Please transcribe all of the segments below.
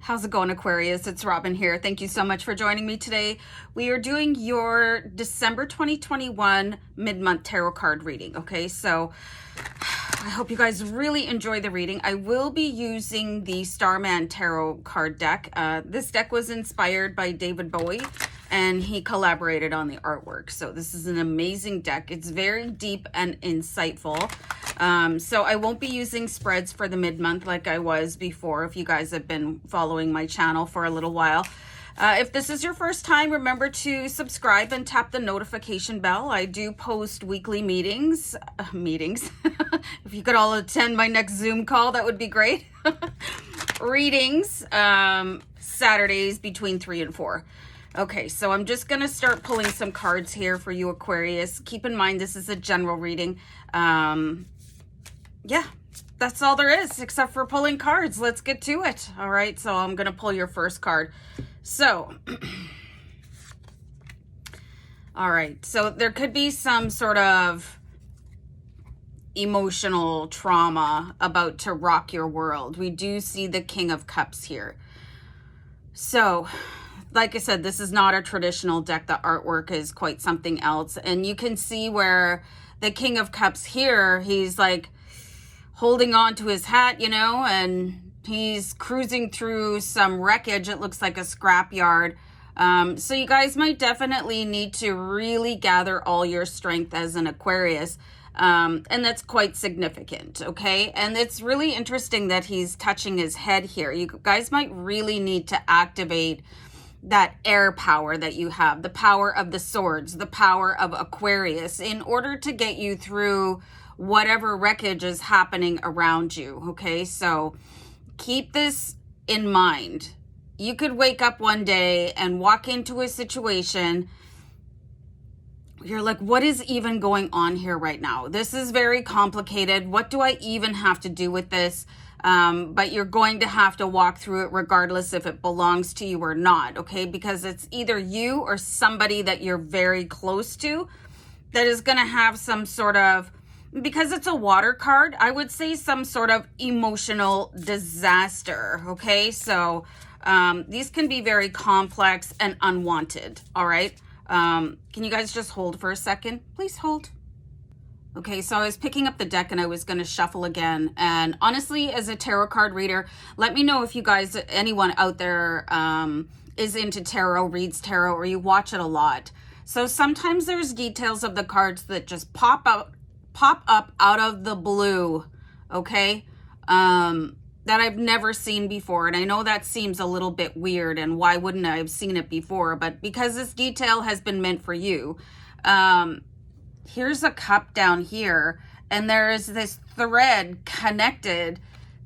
How's it going, Aquarius? It's Robin here. Thank you so much for joining me today. We are doing your December 2021 mid-month tarot card reading, okay? So I hope you guys really enjoy the reading. I will be using the Starman Tarot Card deck. This deck was inspired by David Bowie, and he collaborated on the artwork. So this is an amazing deck. It's very deep and insightful. So I won't be using spreads for the mid-month like I was before, if you guys have been following my channel for a little while. If this is your first time, remember to subscribe and tap the notification bell. I do post weekly meetings. If you could all attend my next Zoom call, that would be great. Readings, Saturdays between 3 and 4. Okay, so I'm just going to start pulling some cards here for you, Aquarius. Keep in mind, this is a general reading. Yeah, that's all there is, except for pulling cards. Let's get to it. All right, so I'm going to pull your first card. So, all right, so there could be some sort of emotional trauma about to rock your world. We do see the King of Cups here. So, like I said, this is not a traditional deck. The artwork is quite something else. And you can see where the King of Cups here, he's like holding on to his hat, you know, and he's cruising through some wreckage. It looks like a scrapyard. So you guys might definitely need to really gather all your strength as an Aquarius. And that's quite significant, okay? And it's really interesting that he's touching his head here. You guys might really need to activate that air power that you have, the power of the swords, the power of Aquarius, in order to get you through whatever wreckage is happening around you, okay? So keep this in mind. You could wake up one day and walk into a situation, you're like, what is even going on here right now? This is very complicated. What do I even have to do with this? But you're going to have to walk through it regardless if it belongs to you or not, okay? Because it's either you or somebody that you're very close to that is going to have some sort of, because it's a water card, I would say some sort of emotional disaster, okay? So these can be very complex and unwanted, all right? Can you guys just hold for a second? Please hold. Okay, so I was picking up the deck and I was going to shuffle again. And honestly, as a tarot card reader, let me know if you guys, anyone out there is into tarot, reads tarot, or you watch it a lot. So sometimes there's details of the cards that just pop up out of the blue, okay, that I've never seen before. And I know that seems a little bit weird, and why wouldn't I have seen it before? But because this detail has been meant for you, here's a cup down here, and there is this thread connected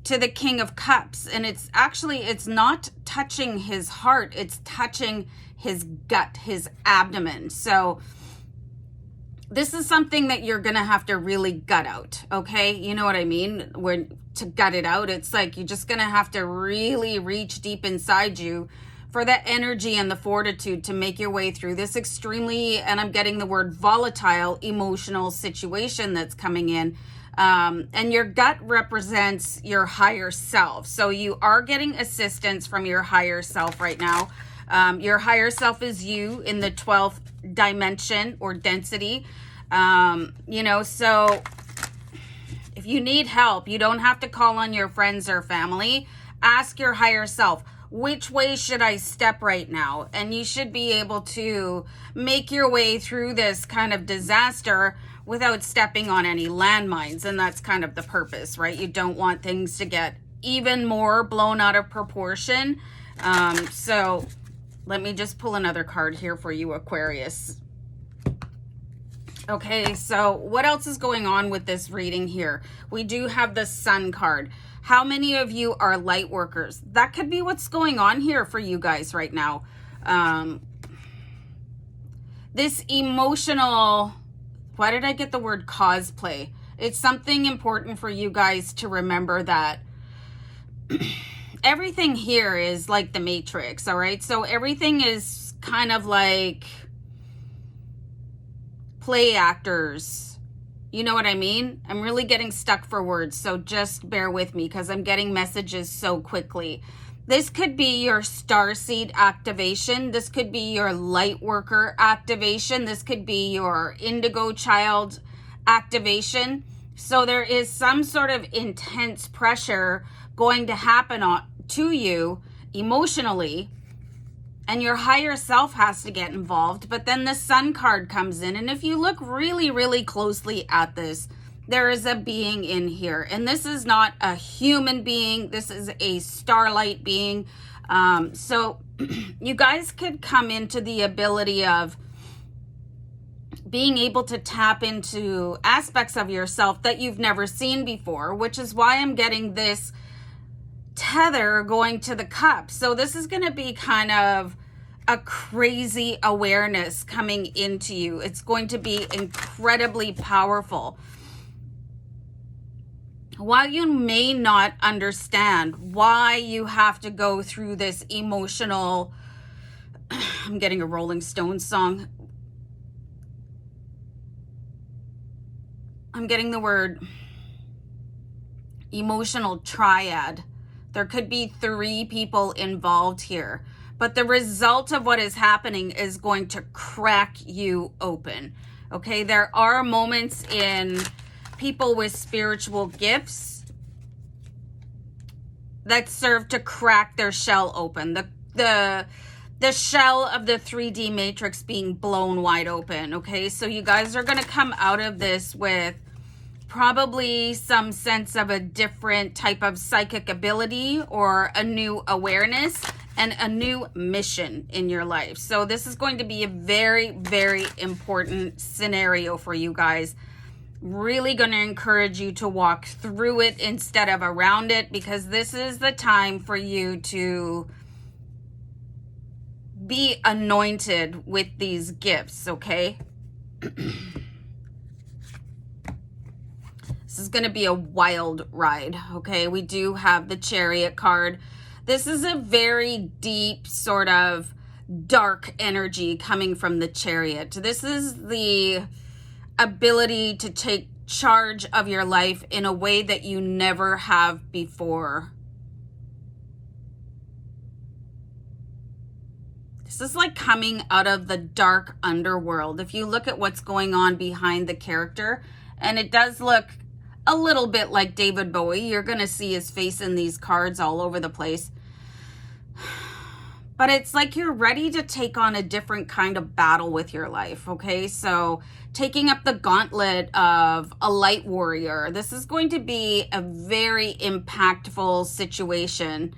to the King of Cups, and it's actually, it's not touching his heart, it's touching his gut, his abdomen. So this is something that you're gonna have to really gut out, okay? You know what I mean? When to gut it out, it's like you're just gonna have to really reach deep inside you for that energy and the fortitude to make your way through this extremely, and I'm getting the word volatile, emotional situation that's coming in. And your gut represents your higher self. So you are getting assistance from your higher self right now. Your higher self is you in the 12th dimension or density. You know, so if you need help, you don't have to call on your friends or family. Ask your higher self, which way should I step right now? And you should be able to make your way through this kind of disaster without stepping on any landmines. And that's kind of the purpose, right? You don't want things to get even more blown out of proportion. So let me just pull another card here for you, Aquarius. Okay, so what else is going on with this reading here? We do have the Sun card. How many of you are light workers? That could be what's going on here for you guys right now. This emotional, why did I get the word cosplay? It's something important for you guys to remember that everything here is like the Matrix, all right? So everything is kind of like play actors. You know what I mean? I'm really getting stuck for words, so just bear with me because I'm getting messages so quickly. This could be your starseed activation. This could be your light worker activation. This could be your indigo child activation. So there is some sort of intense pressure going to happen to you emotionally, and your higher self has to get involved. But then the Sun card comes in, and if you look really, really closely at this, there is a being in here, and this is not a human being. This is a starlight being. So you guys could come into the ability of being able to tap into aspects of yourself that you've never seen before, which is why I'm getting this tether going to the cup. So this is going to be kind of a crazy awareness coming into you. It's going to be incredibly powerful. While you may not understand why you have to go through this emotional, I'm getting a Rolling Stones song. I'm getting the word emotional triad. There could be 3 people involved here, but the result of what is happening is going to crack you open. Okay, there are moments in people with spiritual gifts that serve to crack their shell open. The shell of the 3D matrix being blown wide open. Okay, so you guys are going to come out of this with probably some sense of a different type of psychic ability or a new awareness and a new mission in your life. So this is going to be a very, very important scenario for you guys. Really going to encourage you to walk through it instead of around it, because this is the time for you to be anointed with these gifts, okay? This is going to be a wild ride, okay? We do have the Chariot card. This is a very deep sort of dark energy coming from the Chariot. This is the ability to take charge of your life in a way that you never have before. This is like coming out of the dark underworld. If you look at what's going on behind the character, and it does look a little bit like David Bowie. You're going to see his face in these cards all over the place. But it's like you're ready to take on a different kind of battle with your life, okay? So taking up the gauntlet of a light warrior. This is going to be a very impactful situation.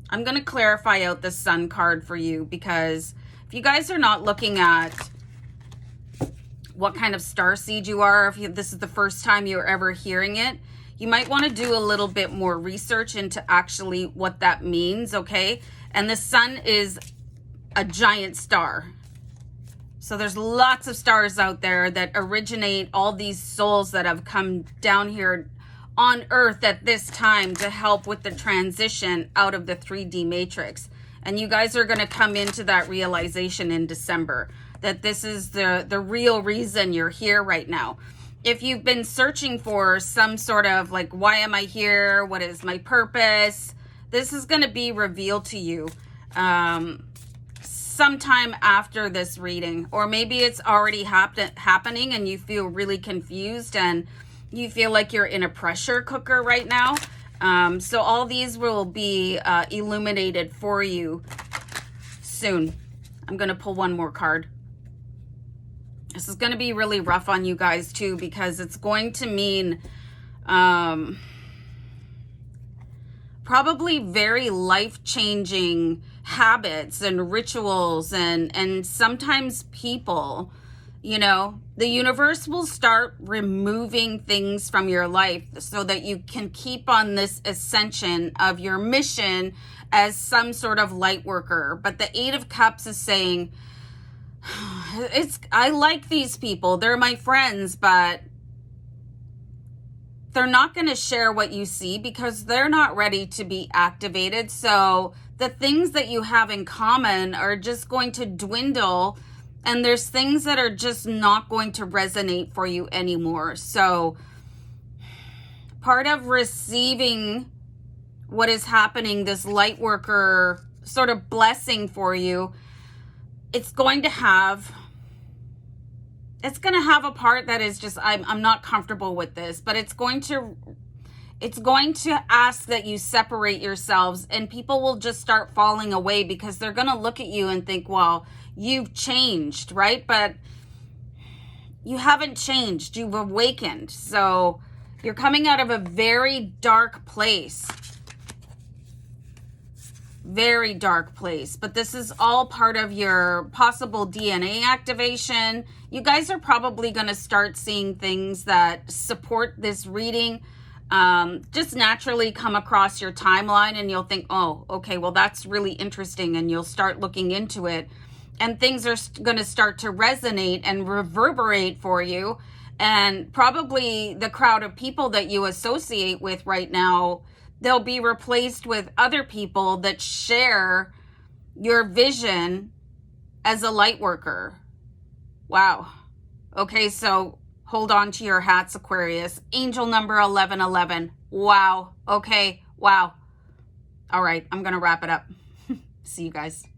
I'm going to clarify out the Sun card for you, because if you guys are not looking at what kind of starseed you are, if this is the first time you're ever hearing it, you might want to do a little bit more research into actually what that means, okay? And the Sun is a giant star. So there's lots of stars out there that originate all these souls that have come down here on Earth at this time to help with the transition out of the 3D matrix. And you guys are going to come into that realization in December, that this is the real reason you're here right now. If you've been searching for some sort of like, why am I here? What is my purpose? This is going to be revealed to you sometime after this reading, or maybe it's already happening and you feel really confused and you feel like you're in a pressure cooker right now. So all these will be illuminated for you soon. I'm going to pull one more card. This is going to be really rough on you guys too, because it's going to mean probably very life-changing habits and rituals and sometimes people. You know, the universe will start removing things from your life so that you can keep on this ascension of your mission as some sort of light worker. But the 8 of Cups is saying, I like these people, they're my friends, but they're not going to share what you see because they're not ready to be activated. So the things that you have in common are just going to dwindle, and there's things that are just not going to resonate for you anymore. So part of receiving what is happening, this light worker sort of blessing for you, it's going to have a part that is just, I'm not comfortable with this, but it's going to ask that you separate yourselves, and people will just start falling away because they're going to look at you and think, well, you've changed, right? But you haven't changed. You've awakened. So you're coming out of a very dark place. Very dark place. But this is all part of your possible DNA activation. You guys are probably going to start seeing things that support this reading. Just naturally come across your timeline, and you'll think, oh, okay, well, that's really interesting. And you'll start looking into it. And things are going to start to resonate and reverberate for you. And probably the crowd of people that you associate with right now, they'll be replaced with other people that share your vision as a light worker. Wow. Okay, so hold on to your hats, Aquarius. Angel number 1111. Wow. Okay, wow. All right, I'm going to wrap it up. See you guys.